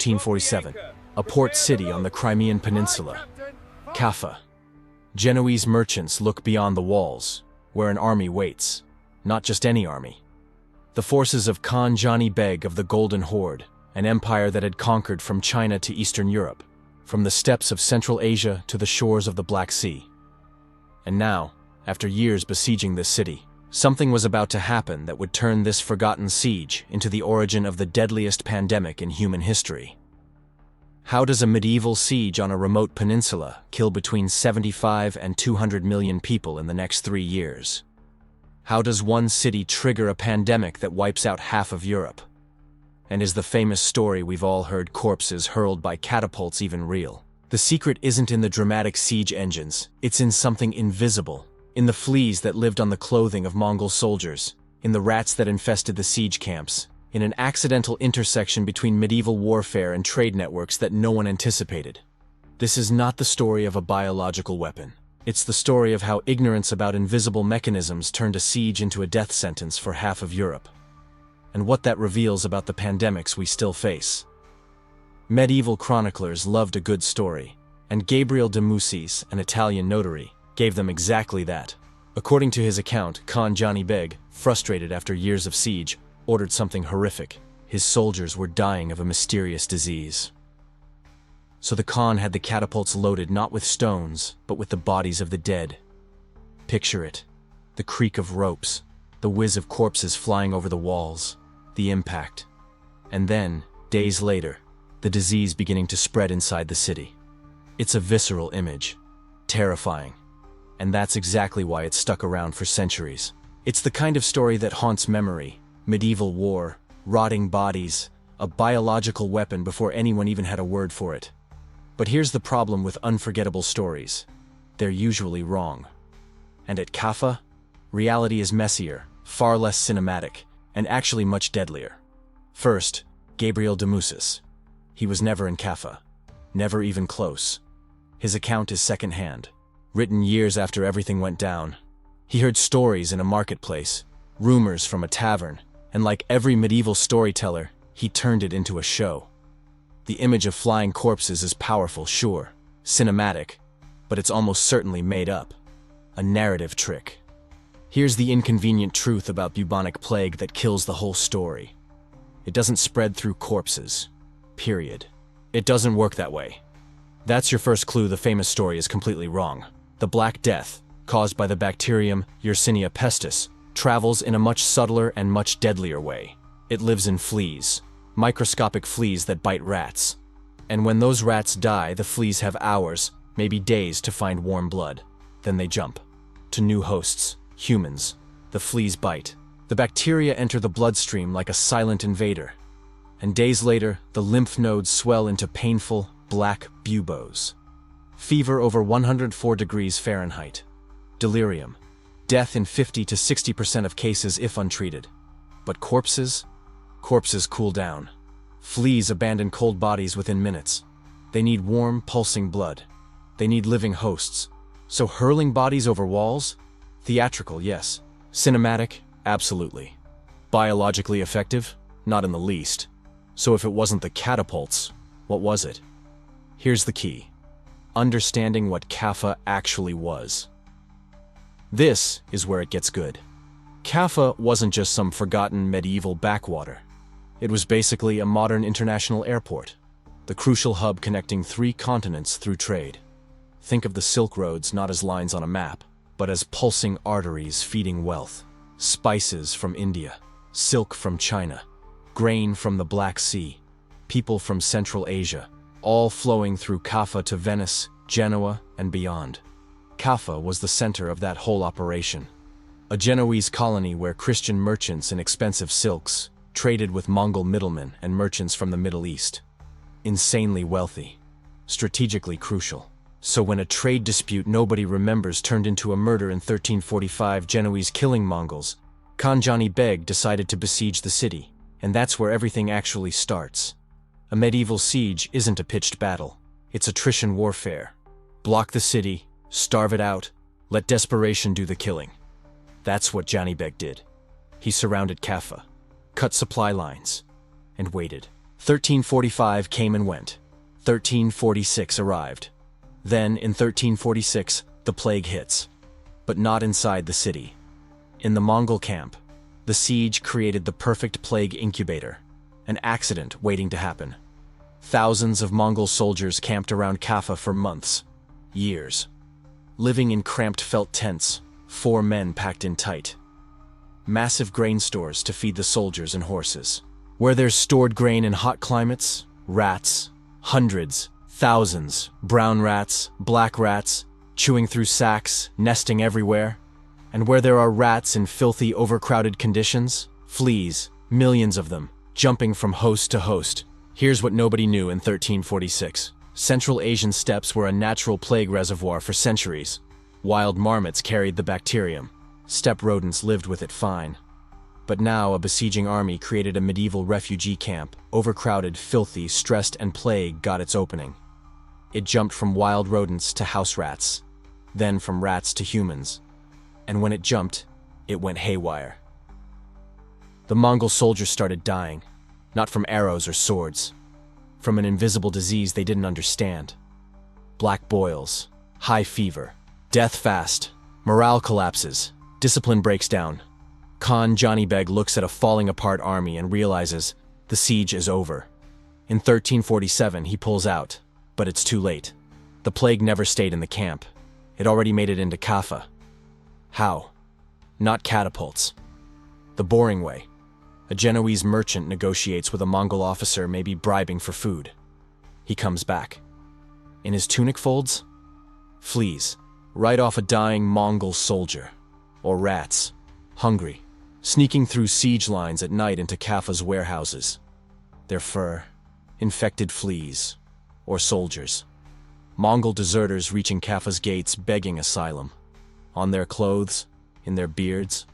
1347, a port city on the Crimean Peninsula. Caffa. Genoese merchants look beyond the walls, where an army waits. Not just any army. The forces of Khan Jani Beg of the Golden Horde, an empire that had conquered from China to Eastern Europe, from the steppes of Central Asia to the shores of the Black Sea. And now, after years besieging this city, something was about to happen that would turn this forgotten siege into the origin of the deadliest pandemic in human history. How does a medieval siege on a remote peninsula kill between 75 and 200 million people in the next 3 years? How does one city trigger a pandemic that wipes out half of Europe? And is the famous story we've all heard, corpses hurled by catapults, even real? The secret isn't in the dramatic siege engines, it's in something invisible. In the fleas that lived on the clothing of Mongol soldiers, in the rats that infested the siege camps, in an accidental intersection between medieval warfare and trade networks that no one anticipated. This is not the story of a biological weapon. It's the story of how ignorance about invisible mechanisms turned a siege into a death sentence for half of Europe. And what that reveals about the pandemics we still face. Medieval chroniclers loved a good story, and Gabriel de Mussis, an Italian notary, gave them exactly that. According to his account, Khan Jani Beg, frustrated after years of siege, ordered something horrific. His soldiers were dying of a mysterious disease. So the Khan had the catapults loaded not with stones, but with the bodies of the dead. Picture it. The creak of ropes, the whiz of corpses flying over the walls, the impact. And then, days later, the disease beginning to spread inside the city. It's a visceral image. Terrifying. And that's exactly why it's stuck around for centuries. It's the kind of story that haunts memory. Medieval war, rotting bodies, a biological weapon before anyone even had a word for it. But here's the problem with unforgettable stories. They're usually wrong. And at Caffa, reality is messier, far less cinematic, and actually much deadlier. First, Gabriel de Mussis. He was never in Caffa. Never even close. His account is second-hand, written years after everything went down. He heard stories in a marketplace, rumors from a tavern, and like every medieval storyteller, he turned it into a show. The image of flying corpses is powerful, sure, cinematic, but it's almost certainly made up. A narrative trick. Here's the inconvenient truth about bubonic plague that kills the whole story. It doesn't spread through corpses. Period. It doesn't work that way. That's your first clue the famous story is completely wrong. The Black Death, caused by the bacterium Yersinia pestis, travels in a much subtler and much deadlier way. It lives in fleas. Microscopic fleas that bite rats. And when those rats die, the fleas have hours, maybe days, to find warm blood. Then they jump to new hosts, humans. The fleas bite. The bacteria enter the bloodstream like a silent invader. And days later, the lymph nodes swell into painful, black buboes. Fever over 104 degrees Fahrenheit. Delirium. Death in 50 to 60% of cases if untreated. But corpses? Corpses cool down. Fleas abandon cold bodies within minutes. They need warm, pulsing blood. They need living hosts. So hurling bodies over walls? Theatrical, yes. Cinematic? Absolutely. Biologically effective? Not in the least. So if it wasn't the catapults, what was it? Here's the key. Understanding what Caffa actually was. This is where it gets good. Caffa wasn't just some forgotten medieval backwater. It was basically a modern international airport, the crucial hub connecting 3 continents through trade. Think of the Silk Roads not as lines on a map, but as pulsing arteries feeding wealth. Spices from India, silk from China, grain from the Black Sea, people from Central Asia, all flowing through Caffa to Venice, Genoa, and beyond. Caffa was the center of that whole operation. A Genoese colony where Christian merchants in expensive silks traded with Mongol middlemen and merchants from the Middle East. Insanely wealthy. Strategically crucial. So when a trade dispute nobody remembers turned into a murder in 1345, Genoese killing Mongols, Khan Jani Beg decided to besiege the city, and that's where everything actually starts. A medieval siege isn't a pitched battle. It's attrition warfare. Block the city, starve it out, let desperation do the killing. That's what Jani Beg did. He surrounded Caffa, cut supply lines, and waited. 1345 came and went. 1346 arrived. Then, in 1346, the plague hits. But not inside the city. In the Mongol camp, the siege created the perfect plague incubator, an accident waiting to happen. Thousands of Mongol soldiers camped around Caffa for months, years. Living in cramped felt tents, 4 men packed in tight. Massive grain stores to feed the soldiers and horses. Where there's stored grain in hot climates, rats, hundreds, thousands, brown rats, black rats, chewing through sacks, nesting everywhere. And where there are rats in filthy, overcrowded conditions, fleas, millions of them, jumping from host to host. Here's what nobody knew in 1346. Central Asian steppes were a natural plague reservoir for centuries. Wild marmots carried the bacterium. Steppe rodents lived with it fine. But now a besieging army created a medieval refugee camp. Overcrowded, filthy, stressed, and plague got its opening. It jumped from wild rodents to house rats, then from rats to humans. And when it jumped, it went haywire. The Mongol soldiers started dying, not from arrows or swords, from an invisible disease they didn't understand. Black boils, high fever, death fast, morale collapses, discipline breaks down. Khan Johnny Beg looks at a falling apart army and realizes the siege is over. In 1347, he pulls out, but it's too late. The plague never stayed in the camp. It already made it into Caffa. How? Not catapults. The boring way. A Genoese merchant negotiates with a Mongol officer, maybe bribing for food. He comes back. In his tunic folds? Fleas, right off a dying Mongol soldier. Or rats, hungry, sneaking through siege lines at night into Caffa's warehouses. Their fur, infected fleas, or soldiers. Mongol deserters reaching Caffa's gates begging asylum. On their clothes, in their beards,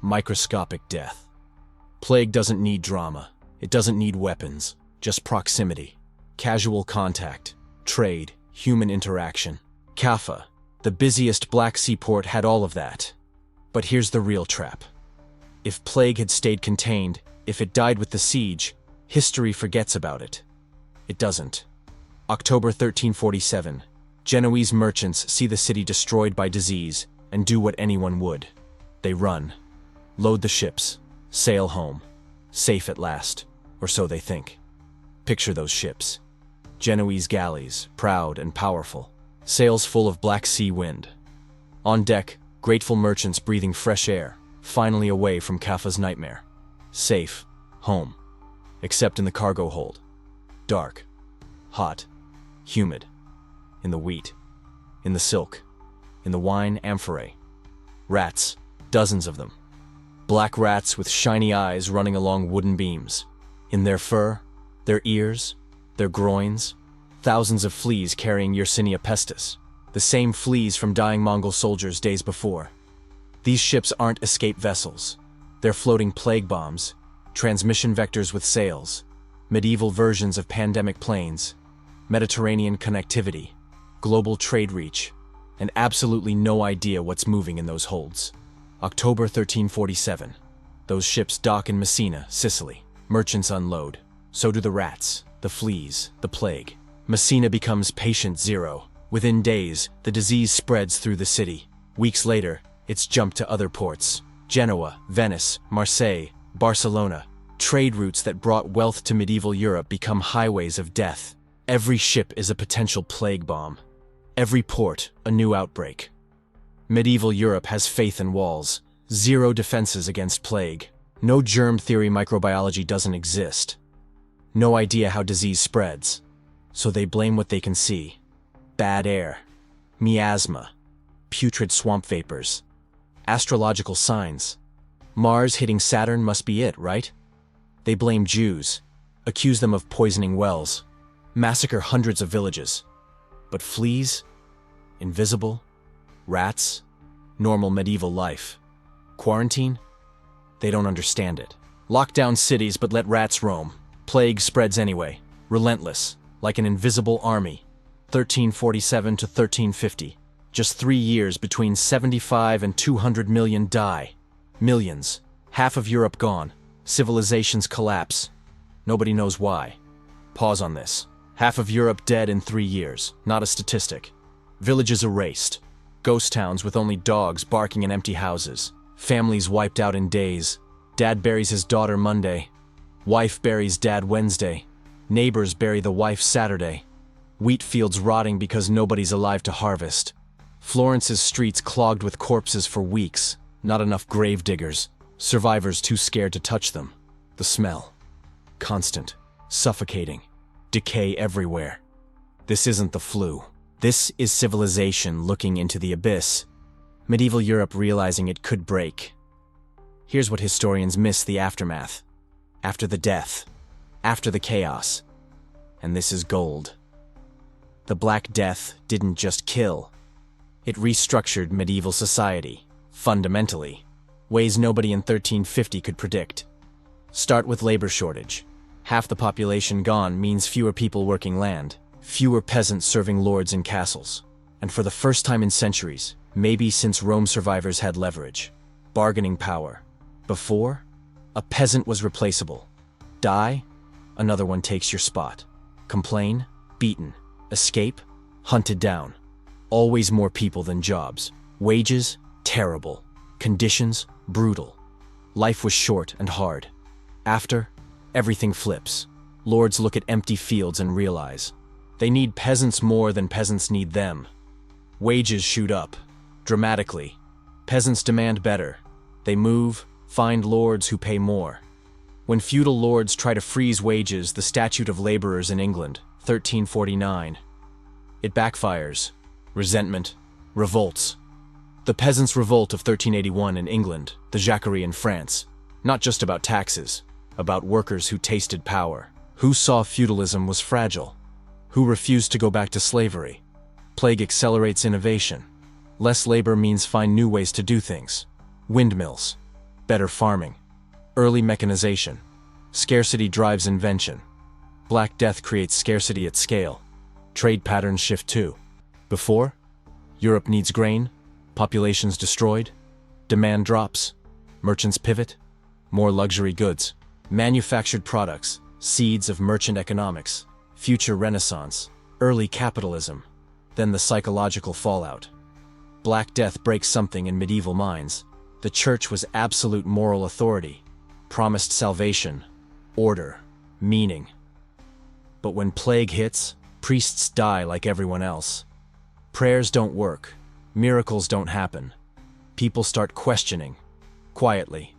microscopic death. Plague doesn't need drama. It doesn't need weapons. Just proximity. Casual contact. Trade. Human interaction. Caffa, the busiest Black Sea port, had all of that. But here's the real trap. If plague had stayed contained, if it died with the siege, history forgets about it. It doesn't. October 1347. Genoese merchants see the city destroyed by disease and do what anyone would. They run, load the ships, sail home. Safe at last, or so they think. Picture those ships. Genoese galleys, proud and powerful. Sails full of Black Sea wind. On deck, grateful merchants breathing fresh air, finally away from Caffa's nightmare. Safe, home. Except in the cargo hold. Dark, hot, humid. In the wheat, in the silk, in the wine amphorae. Rats, dozens of them. Black rats with shiny eyes running along wooden beams. In their fur, their ears, their groins, thousands of fleas carrying Yersinia pestis, the same fleas from dying Mongol soldiers days before. These ships aren't escape vessels. They're floating plague bombs, transmission vectors with sails, medieval versions of pandemic planes, Mediterranean connectivity, global trade reach, and absolutely no idea what's moving in those holds. October 1347. Those ships dock in Messina, Sicily. Merchants unload. So do the rats, the fleas, the plague. Messina becomes patient zero. Within days, the disease spreads through the city. Weeks later, it's jumped to other ports. Genoa, Venice, Marseille, Barcelona. Trade routes that brought wealth to medieval Europe become highways of death. Every ship is a potential plague bomb. Every port, a new outbreak. Medieval Europe has faith in walls, zero defenses against plague. No germ theory microbiology doesn't exist. No idea how disease spreads. So they blame what they can see. Bad air, miasma, putrid swamp vapors, astrological signs. Mars hitting Saturn must be it, right? They blame Jews, accuse them of poisoning wells, massacre hundreds of villages. But fleas? Invisible? Rats? Normal medieval life. Quarantine? They don't understand it. Lock down cities but let rats roam. Plague spreads anyway. Relentless. Like an invisible army. 1347 to 1350. Just 3 years between 75 and 200 million die. Millions. Half of Europe gone. Civilizations collapse. Nobody knows why. Pause on this. Half of Europe dead in 3 years, not a statistic. Villages erased. Ghost towns with only dogs barking in empty houses. Families wiped out in days. Dad buries his daughter Monday. Wife buries dad Wednesday. Neighbors bury the wife Saturday. Wheat fields rotting because nobody's alive to harvest. Florence's streets clogged with corpses for weeks. Not enough grave diggers. Survivors too scared to touch them. The smell. Constant. Suffocating. Decay everywhere. This isn't the flu. This is civilization looking into the abyss. Medieval Europe realizing it could break. Here's what historians miss: the aftermath. After the death. After the chaos. And this is gold. The Black Death didn't just kill. It restructured medieval society, fundamentally, ways nobody in 1350 could predict. Start with labor shortage. Half the population gone means fewer people working land, fewer peasants serving lords in castles. And for the first time in centuries, maybe since Rome, survivors had leverage, bargaining power. Before, a peasant was replaceable. Die, another one takes your spot. Complain, beaten. Escape, hunted down. Always more people than jobs. Wages, terrible. Conditions, brutal. Life was short and hard. After, everything flips. Lords look at empty fields and realize they need peasants more than peasants need them. Wages shoot up, dramatically. Peasants demand better. They move, find lords who pay more. When feudal lords try to freeze wages, the Statute of Laborers in England, 1349. It backfires. Resentment. Revolts. The Peasants' Revolt of 1381 in England, the Jacquerie in France. Not just about taxes, about workers who tasted power, who saw feudalism was fragile, who refused to go back to slavery. Plague accelerates innovation. Less labor means find new ways to do things. Windmills. Better farming. Early mechanization. Scarcity drives invention. Black Death creates scarcity at scale. Trade patterns shift too. Before, Europe needs grain, populations destroyed, demand drops, merchants pivot, more luxury goods, manufactured products, seeds of merchant economics, future renaissance, early capitalism, then the psychological fallout. Black Death breaks something in medieval minds. The church was absolute moral authority, promised salvation, order, meaning. But when plague hits, priests die like everyone else. Prayers don't work. Miracles don't happen. People start questioning. Quietly.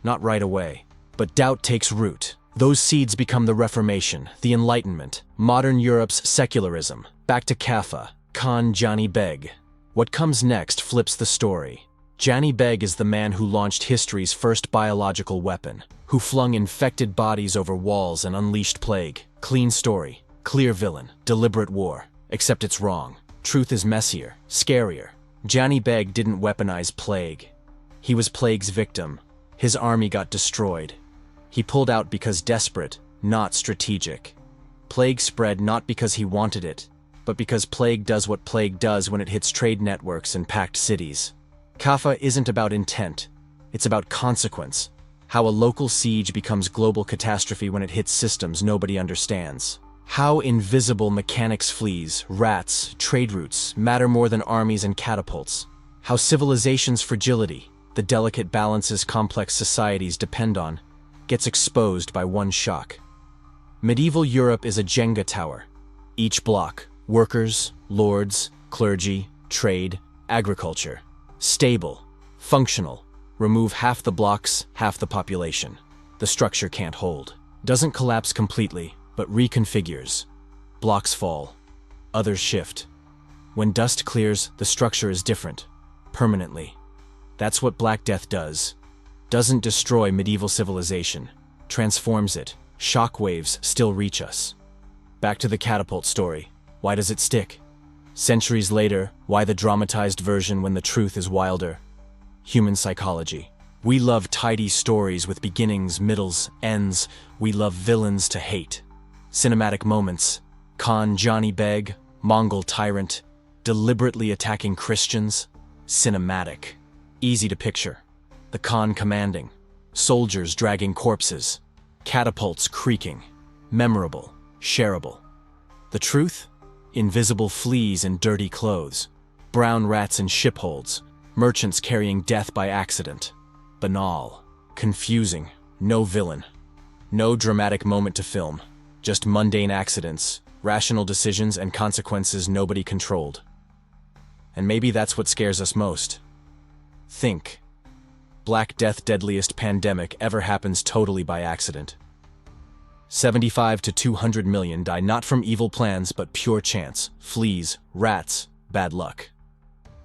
Not right away. But doubt takes root. Those seeds become the Reformation, the Enlightenment, modern Europe's secularism. Back to Caffa, Khan Jani Beg. What comes next flips the story. Jani Beg is the man who launched history's first biological weapon, who flung infected bodies over walls and unleashed plague. Clean story, clear villain, deliberate war. Except it's wrong. Truth is messier, scarier. Jani Beg didn't weaponize plague. He was plague's victim. His army got destroyed. He pulled out because desperate, not strategic. Plague spread not because he wanted it, but because plague does what plague does when it hits trade networks and packed cities. Caffa isn't about intent. It's about consequence. How a local siege becomes global catastrophe when it hits systems nobody understands. How invisible mechanics, fleas, rats, trade routes matter more than armies and catapults. How civilization's fragility, the delicate balances complex societies depend on, gets exposed by one shock. Medieval Europe is a Jenga tower. Each block, workers, lords, clergy, trade, agriculture. Stable, functional. Remove half the blocks, half the population. The structure can't hold. Doesn't collapse completely, but reconfigures. Blocks fall. Others shift. When dust clears, the structure is different. Permanently. That's what Black Death does. Doesn't destroy medieval civilization. Transforms it. Shockwaves still reach us. Back to the catapult story. Why does it stick? Centuries later, why the dramatized version when the truth is wilder? Human psychology. We love tidy stories with beginnings, middles, ends. We love villains to hate. Cinematic moments. Khan Jani Beg, Mongol tyrant, deliberately attacking Christians. Cinematic. Easy to picture. The Khan commanding. Soldiers dragging corpses. Catapults creaking. Memorable. shareable. The truth? Invisible fleas in dirty clothes, brown rats in shipholds, merchants carrying death by accident. Banal, confusing, no villain. No dramatic moment to film, just mundane accidents, rational decisions, and consequences nobody controlled. And maybe that's what scares us most. Think. Black Death, deadliest pandemic ever happens totally by accident. 75 to 200 million die not from evil plans but pure chance, fleas, rats, bad luck.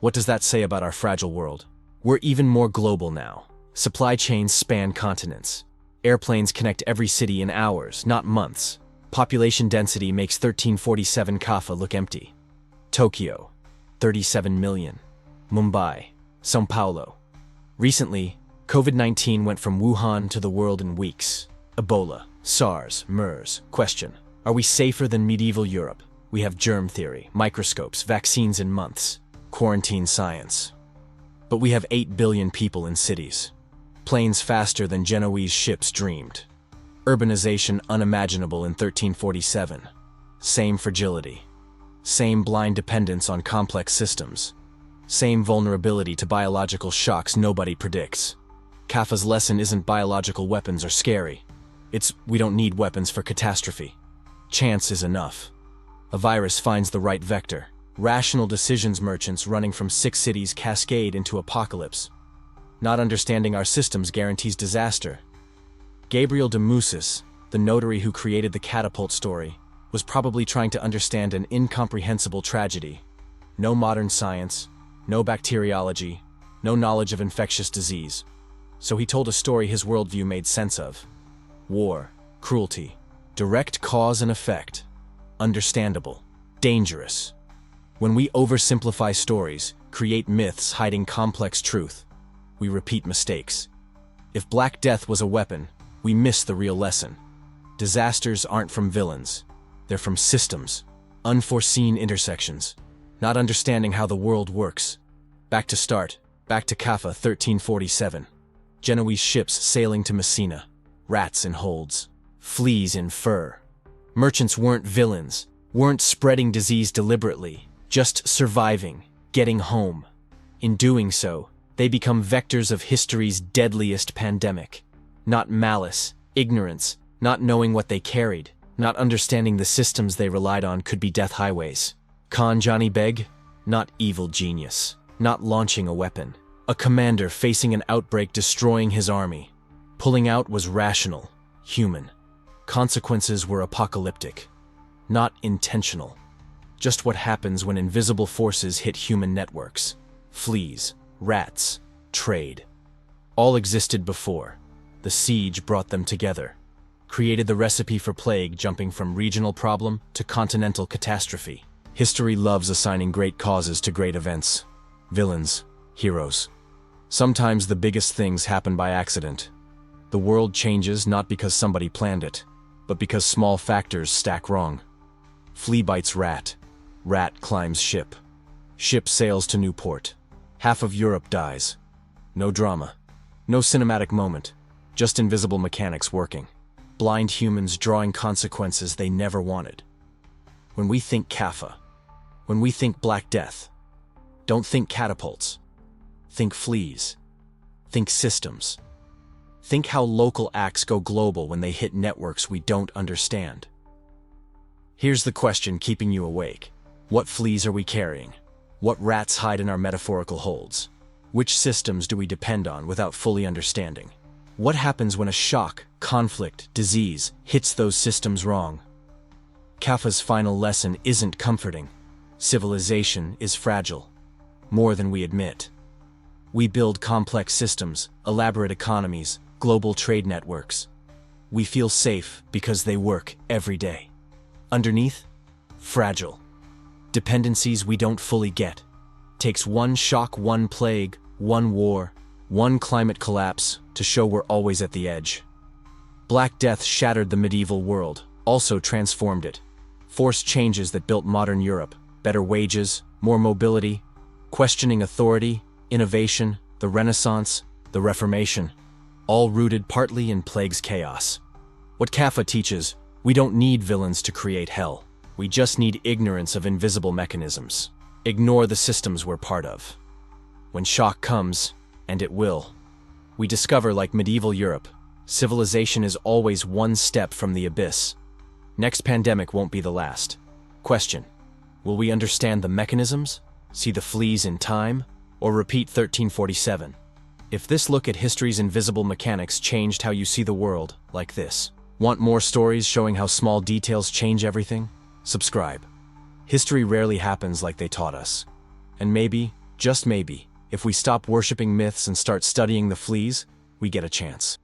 What does that say about our fragile world? We're even more global now. Supply chains span continents. Airplanes connect every city in hours, not months. Population density makes 1347 Caffa look empty. Tokyo, 37 million. Mumbai, São Paulo. Recently, COVID-19 went from Wuhan to the world in weeks. Ebola, SARS, MERS. Question: are we safer than medieval Europe? We have germ theory, microscopes, vaccines in months, quarantine science. But we have 8 billion people in cities. Planes faster than Genoese ships dreamed. Urbanization unimaginable in 1347. Same fragility. Same blind dependence on complex systems. Same vulnerability to biological shocks nobody predicts. Caffa's lesson isn't biological weapons are scary. It's we don't need weapons for catastrophe. Chance is enough. A virus finds the right vector. Rational decisions, merchants running from 6 cities cascade into apocalypse. Not understanding our systems guarantees disaster. Gabriel de Musis, the notary who created the catapult story, was probably trying to understand an incomprehensible tragedy. No modern science, no bacteriology, no knowledge of infectious disease. So he told a story his worldview made sense of. War, cruelty, direct cause and effect. Understandable, dangerous. When we oversimplify stories, create myths hiding complex truth, we repeat mistakes. If Black Death was a weapon, we miss the real lesson. Disasters aren't from villains. They're from systems, unforeseen intersections, not understanding how the world works. Back to Caffa 1347. Genoese ships sailing to Messina, rats in holds, fleas in fur. Merchants weren't villains, weren't spreading disease deliberately, just surviving, getting home. In doing so, they become vectors of history's deadliest pandemic. Not malice, ignorance, not knowing what they carried, not understanding the systems they relied on could be death highways. Khan Johnny Beg? Not evil genius, not launching a weapon. A commander facing an outbreak destroying his army. Pulling out was rational, human. Consequences were apocalyptic, not intentional. Just what happens when invisible forces hit human networks. Fleas, rats, trade. All existed before. The siege brought them together. Created the recipe for plague, jumping from regional problem to continental catastrophe. History loves assigning great causes to great events. Villains, heroes. Sometimes the biggest things happen by accident. The world changes not because somebody planned it, but because small factors stack wrong. Flea bites rat. Rat climbs ship. Ship sails to new port. Half of Europe dies. No drama. No cinematic moment. Just invisible mechanics working. Blind humans drawing consequences they never wanted. When we think Caffa, when we think Black Death, don't think catapults. Think fleas. Think systems. Think how local acts go global when they hit networks we don't understand. Here's the question keeping you awake. What fleas are we carrying? What rats hide in our metaphorical holds? Which systems do we depend on without fully understanding? What happens when a shock, conflict, disease hits those systems wrong? Caffa's final lesson isn't comforting. Civilization is fragile, more than we admit. We build complex systems, elaborate economies, global trade networks. We feel safe because they work every day. Underneath, fragile. Dependencies we don't fully get. Takes one shock, one plague, one war, one climate collapse to show we're always at the edge. Black Death shattered the medieval world, also transformed it. Forced changes that built modern Europe, better wages, more mobility, questioning authority, innovation, the Renaissance, the Reformation, all rooted partly in plague's chaos. What Caffa teaches, We don't need villains to create hell. We just need ignorance of invisible mechanisms. Ignore the systems we're part of. When shock comes, and it will, we discover, like medieval Europe, civilization is always one step from the abyss. Next pandemic won't be the last. Question: will we understand the mechanisms, see the fleas in time, or repeat 1347? If this look at history's invisible mechanics changed how you see the world, like this. Want more stories showing how small details change everything? Subscribe. History rarely happens like they taught us. And maybe, just maybe, if we stop worshipping myths and start studying the fleas, we get a chance.